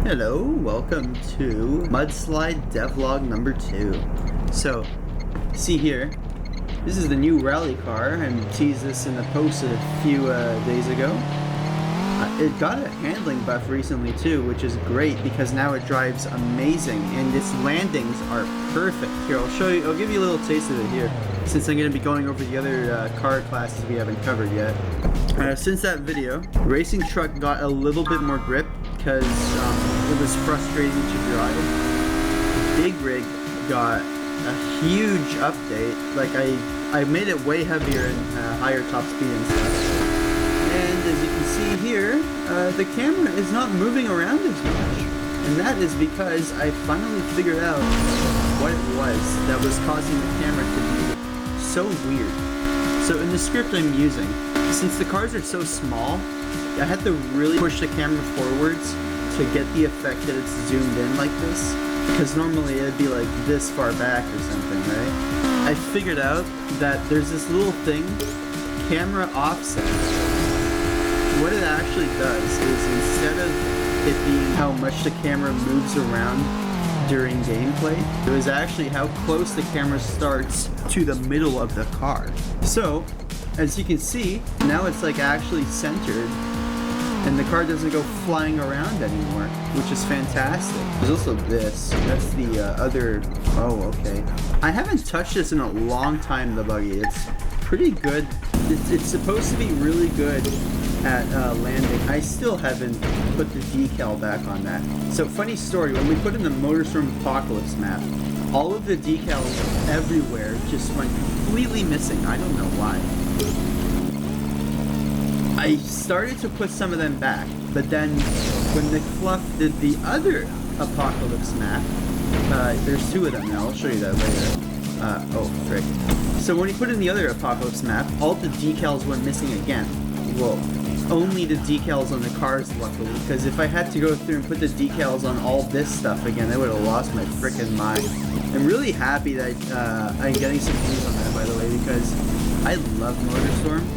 Hello, welcome to Mudslide Devlog number 2. So, see here, this is the new rally car. I teased this in the post a few days ago. It got a handling buff recently too, which is great because now it drives amazing and its landings are perfect. Here, I'll show you, I'll give you a little taste of it here, since I'm going to be going over the other car classes we haven't covered yet. Since that video, Racing Truck got a little bit more grip because it was frustrating to drive. Big Rig got a huge update. Like I made it way heavier and higher top speed and stuff. And as you can see here, the camera is not moving around as much. And that is because I finally figured out what it was that was causing the camera to be so weird. So in the script I'm using, since the cars are so small, I had to really push the camera forwards to get the effect that it's zoomed in like this. Because normally it'd be like this far back or something, right? I figured out that there's this little thing, camera offset. What it actually does is instead of it being how much the camera moves around during gameplay, it was actually how close the camera starts to the middle of the car. So, as you can see, now it's like actually centered and the car doesn't go flying around anymore, which is fantastic. There's also this. That's the other... Oh, okay. I haven't touched this in a long time, the buggy. It's pretty good. It's supposed to be really good at landing. I still haven't put the decal back on that. So, funny story, when we put in the Motorstorm Apocalypse map, all of the decals everywhere just went completely missing. I don't know why. I started to put some of them back, but then when McFluff did the other Apocalypse map, there's two of them now, I'll show you that later. Oh, frick. So when he put in the other Apocalypse map, all the decals went missing again. Well, only the decals on the cars, luckily, because if I had to go through and put the decals on all this stuff again, I would have lost my frickin' mind. I'm really happy that I'm getting some views on that, by the way, because I love Motorstorm.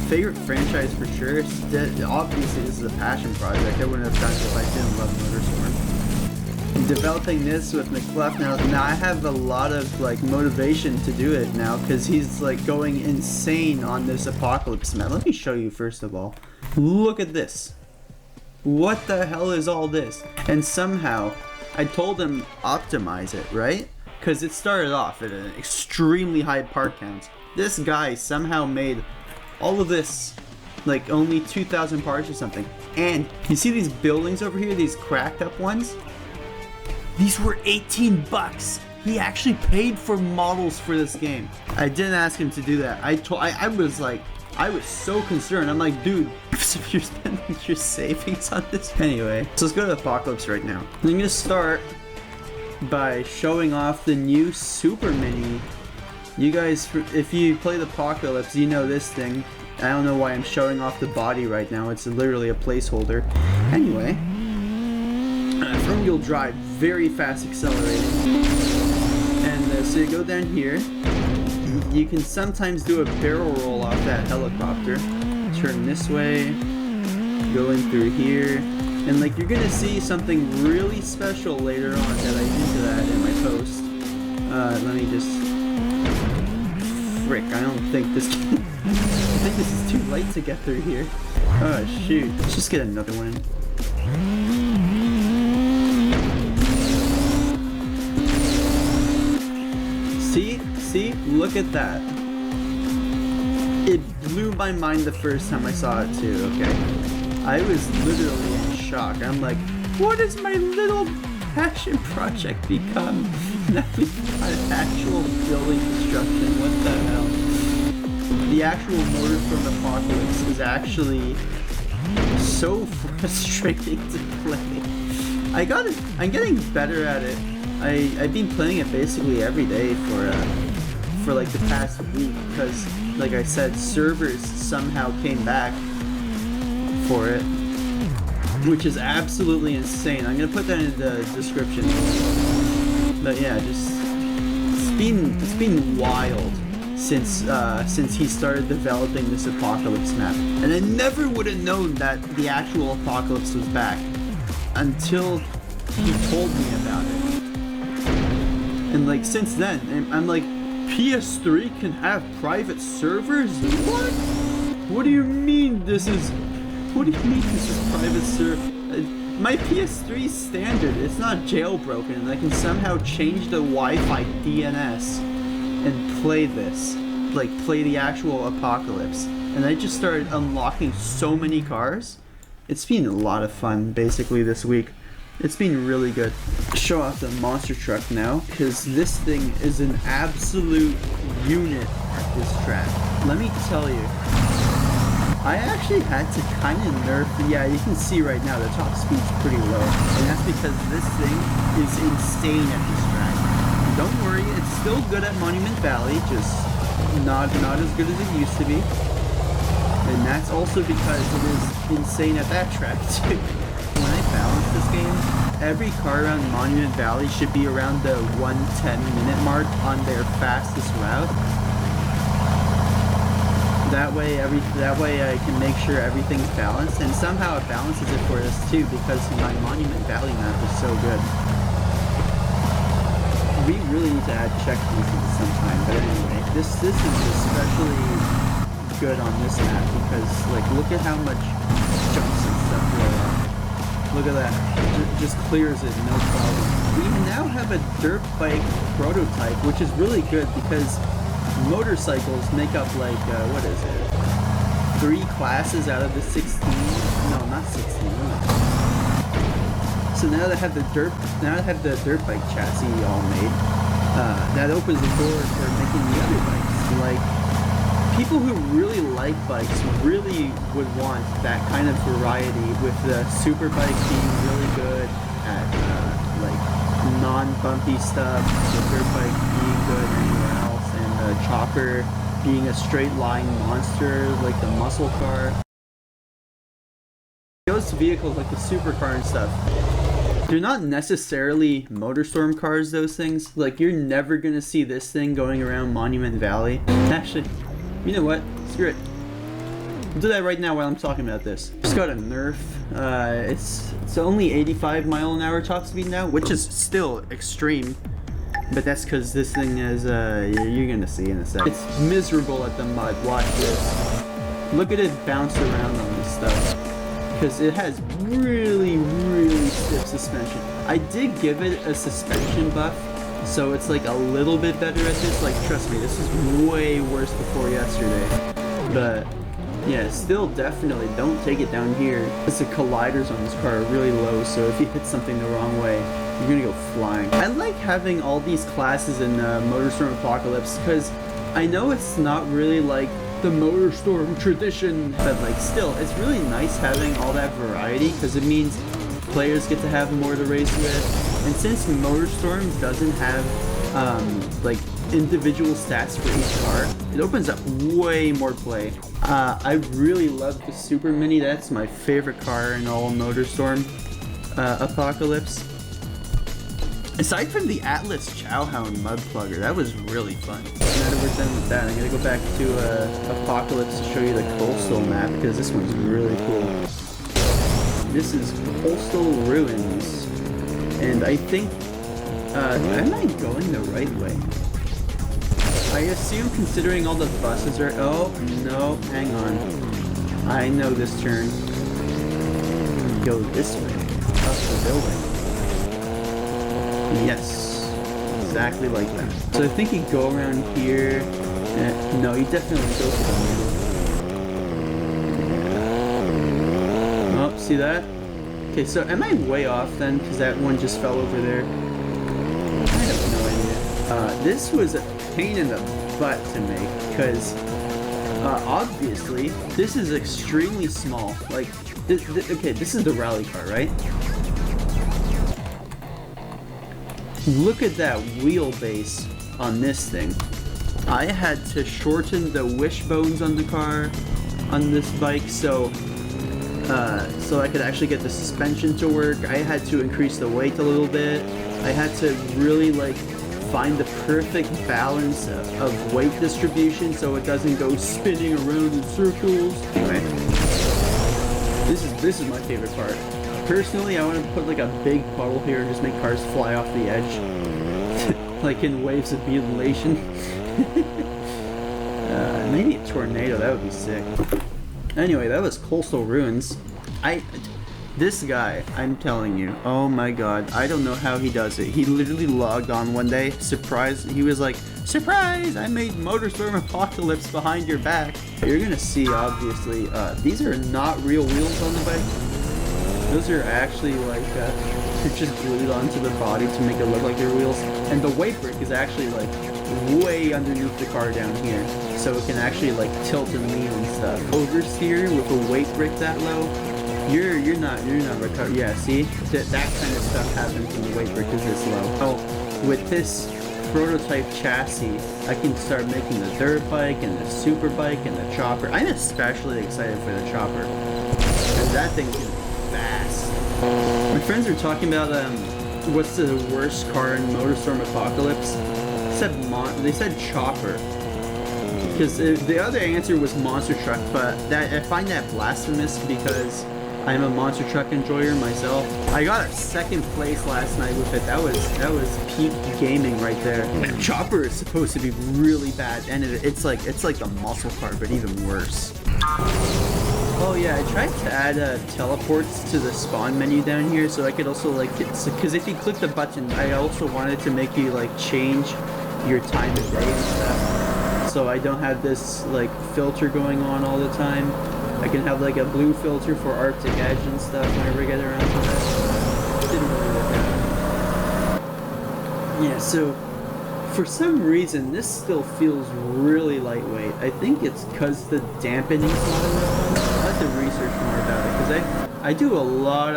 Favorite franchise for sure. Obviously, this is a passion project. I wouldn't have done it if I didn't love Motorstorm. I'm developing this with McFluff now. Now I have a lot of like motivation to do it now because he's like going insane on this Apocalypse map. Let me show you first of all. Look at this. What the hell is all this? And somehow I told him optimize it, right? Because it started off at an extremely high part count. This guy somehow made all of this like only 2,000 parts or something. And you see these buildings over here, these cracked up ones? These were 18 bucks. He actually paid for models for this game. I didn't ask him to do that. I was so concerned. I'm like, dude, if you're spending your savings on this. Anyway, so let's go to Apocalypse right now. I'm gonna start by showing off the new Super Mini. You guys, if you play the Apocalypse, you know this thing. I don't know why I'm showing off the body right now. It's literally a placeholder. Anyway, front wheel drive, very fast accelerating. And so you go down here. You can sometimes do a barrel roll off that helicopter. Turn this way, go in through here. And like you're gonna see something really special later on that I into that in my post. Let me just... Frick, I don't think this... I think this is too late to get through here. Oh shoot, let's just get another one in. See? Look at that. It blew my mind the first time I saw it too, okay? I was literally in shock. I'm like, what has my little passion project become? Now we've got actual building construction, what the hell? The actual Motorstorm Apocalypse is actually so frustrating to play. I'm getting better at it. I've been playing it basically every day for like the past week because, like I said, servers somehow came back for it, which is absolutely insane. I'm gonna put that in the description. But yeah, just it's been wild since he started developing this Apocalypse map, and I never would have known that the actual Apocalypse was back. until he told me about it. And like since then, I'm like, PS3 can have private servers? What? What do you mean this is private server? My PS3 standard, it's not jailbroken, and I can somehow change the Wi-Fi DNS and play this. Like, play the actual Apocalypse. And I just started unlocking so many cars. It's been a lot of fun, basically, this week. It's been really good. Show off the monster truck now, because this thing is an absolute unit, this track. Let me tell you, I actually had to kind of nerf, yeah, you can see right now the top speed's pretty low, and that's because this thing is insane at this track. Don't worry, it's still good at Monument Valley, just not as good as it used to be. And that's also because it is insane at that track too. When I balance this game, every car around Monument Valley should be around the 1:10-minute mark on their fastest route. That way I can make sure everything's balanced, and somehow it balances it for us too, because my Monument Valley map is so good. We really need to add check pieces sometime, but anyway, this is especially good on this map because, like, look at how much jumps and stuff there are. Look at that, just clears it, no problem. We now have a dirt bike prototype, which is really good because motorcycles make up like, what is it? 3 classes out of the 16? No, not 16. So now that I have the dirt bike chassis all made, that opens the door for making the other bikes. Like, people who really like bikes really would want that kind of variety, with the super bike being really good at like non-bumpy stuff, the dirt bike being good anywhere else, and the chopper being a straight line monster like the muscle car. Those vehicles like the supercar and stuff, they're not necessarily Motorstorm cars, those things. Like, you're never gonna see this thing going around Monument Valley. Actually, you know what? Screw it. I'll do that right now while I'm talking about this. Just got a nerf. It's only 85-mile-an-hour top speed now, which is still extreme. But that's because this thing is, you're gonna see in a sec. It's miserable at the mud. Watch this. Look at it bounce around on this stuff. Because it has really, really stiff suspension. I did give it a suspension buff, so it's like a little bit better at this. Like, trust me, this is way worse before yesterday. But yeah, still definitely don't take it down here. Because the colliders on this car are really low, so if you hit something the wrong way, you're gonna go flying. I like having all these classes in Motorstorm Apocalypse, because I know it's not really like the Motorstorm tradition, but like still, it's really nice having all that variety, because it means players get to have more to race with. And since Motorstorm doesn't have like individual stats for each car, it opens up way more play. I really love the Super Mini. That's my favorite car in all Motorstorm Apocalypse. Aside from the Atlas Chowhound Mud Plugger, that was really fun. Now that we're done with that, I'm gonna go back to Apocalypse to show you the Coastal map, because this one's really cool. This is Coastal Ruins, and I think, am I going the right way? I assume, considering all the buses are, oh, no, hang on. I know this turn. Go this way, up the building. Yes, exactly like that. So I think you go around here. No, you definitely go for the middle. Oh, see that? Okay, so am I way off then? Because that one just fell over there. I have no idea. This was a pain in the butt to make, because obviously this is extremely small. Like, okay, this is the rally car, right? Look at that wheelbase on this thing. I had to shorten the wishbones on the car, on this bike, so I could actually get the suspension to work. I had to increase the weight a little bit. I had to really like find the perfect balance of weight distribution so it doesn't go spinning around in circles. Anyway, this is my favorite part. Personally, I want to put like a big puddle here and just make cars fly off the edge. Like in waves of mutilation. Maybe a tornado, that would be sick. Anyway, that was Coastal Ruins. This guy, I'm telling you, oh my god, I don't know how he does it. He literally logged on one day, surprised, he was like, surprise, I made Motorstorm Apocalypse behind your back. You're gonna see, obviously, these are not real wheels on the bike. Those are actually like, they're just glued onto the body to make it look like they're wheels. And the weight brick is actually like way underneath the car down here. So it can actually like tilt and lean and stuff. Oversteer with a weight brick that low, you're not recovering. Yeah, see? That kind of stuff happens when the weight brick is this low. Oh, with this prototype chassis, I can start making the dirt bike and the super bike and the chopper. I'm especially excited for the chopper. Because that thing's gonna be fast. My friends are talking about what's the worst car in Motorstorm Apocalypse? They said chopper. Because the other answer was monster truck, but I find that blasphemous because I'm a monster truck enjoyer myself. I got a second place last night with it. That was peak gaming right there. Chopper is supposed to be really bad, and it's like the muscle car, but even worse. Oh yeah, I tried to add teleports to the spawn menu down here, so I could also like, because if you click the button, I also wanted to make you like change your time of day and stuff. So I don't have this like filter going on all the time. I can have like a blue filter for Arctic Edge and stuff whenever I get around to that. It didn't really work out. Yeah, so for some reason this still feels really lightweight. I think it's because the dampening's not enough. I'll have to research more about it because I do a lot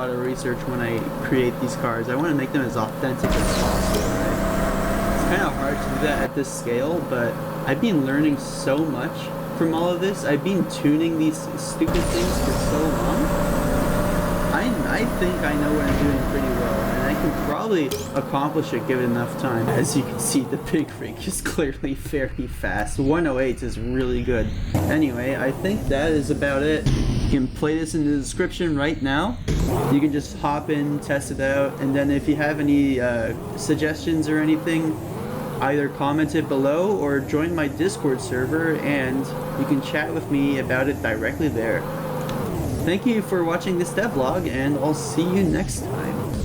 of research when I create these cars. I want to make them as authentic as possible, right? It's kind of hard to do that at this scale, but I've been learning so much from all of this. I've been tuning these stupid things for so long. I think I know what I'm doing pretty well, and I can probably accomplish it given enough time. As you can see, the big rig is clearly very fast. 108 is really good. Anyway, I think that is about it. You can play this in the description right now. You can just hop in, test it out, and then if you have any suggestions or anything, either comment it below or join my Discord server and you can chat with me about it directly there. Thank you for watching this devlog, and I'll see you next time.